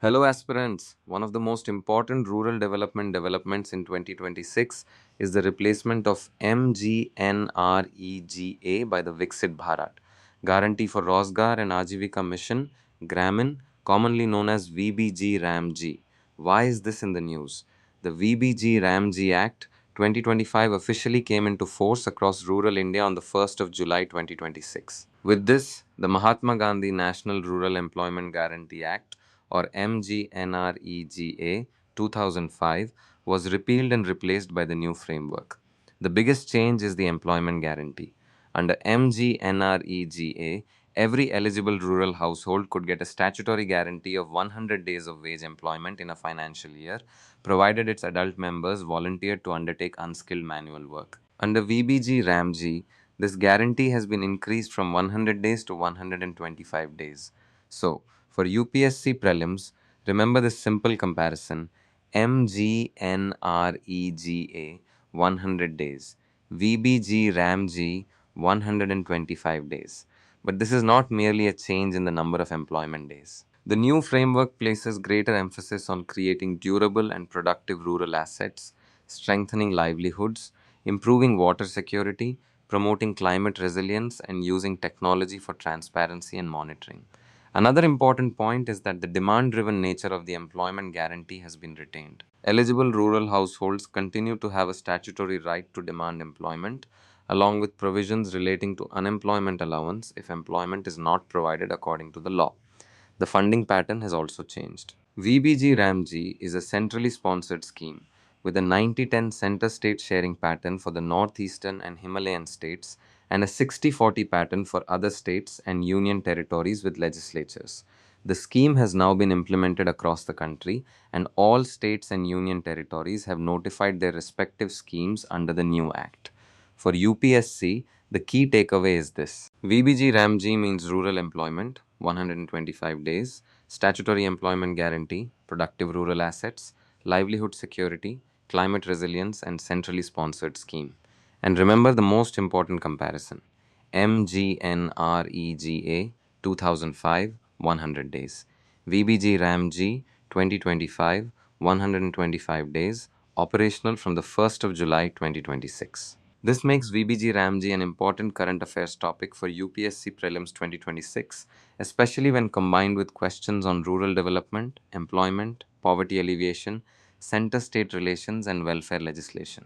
Hello aspirants, one of the most important rural development developments in 2026 is the replacement of MGNREGA by the Viksit Bharat, Guarantee for Rozgar and Aajeevika Mission, Gramin, commonly known as VBG-RAMG. Why is this in the news? The VBG-RAMG Act 2025 officially came into force across rural India on the 1st of July 2026. With this, the Mahatma Gandhi National Rural Employment Guarantee Act or MGNREGA 2005 was repealed and replaced by the new framework. The biggest change is the employment guarantee. Under MGNREGA, every eligible rural household could get a statutory guarantee of 100 days of wage employment in a financial year, provided its adult members volunteered to undertake unskilled manual work. Under VBG RAMG, this guarantee has been increased from 100 days to 125 days. So, for UPSC Prelims, remember this simple comparison: MGNREGA 100 days, VBG RAMG 125 days. But this is not merely a change in the number of employment days. The new framework places greater emphasis on creating durable and productive rural assets, strengthening livelihoods, improving water security, promoting climate resilience, and using technology for transparency and monitoring. Another important point is that the demand driven nature of the employment guarantee has been retained. Eligible rural households continue to have a statutory right to demand employment, along with provisions relating to unemployment allowance if employment is not provided according to the law. The funding pattern has also changed. VBG RAMG is a centrally sponsored scheme with a 90-10 center state sharing pattern for the northeastern and Himalayan states and a 60-40 pattern for other states and union territories with legislatures. The scheme has now been implemented across the country, and all states and union territories have notified their respective schemes under the new act. For UPSC, the key takeaway is this: VBG RAMG means rural employment, 125 days, statutory employment guarantee, productive rural assets, livelihood security, climate resilience, and centrally sponsored scheme. And remember the most important comparison: MGNREGA 2005, 100 days, VBG RAMG 2025, 125 days, operational from the 1st of July 2026. This makes VBG RAMG an important current affairs topic for UPSC Prelims 2026, especially when combined with questions on rural development, employment, poverty alleviation, center state relations, and welfare legislation.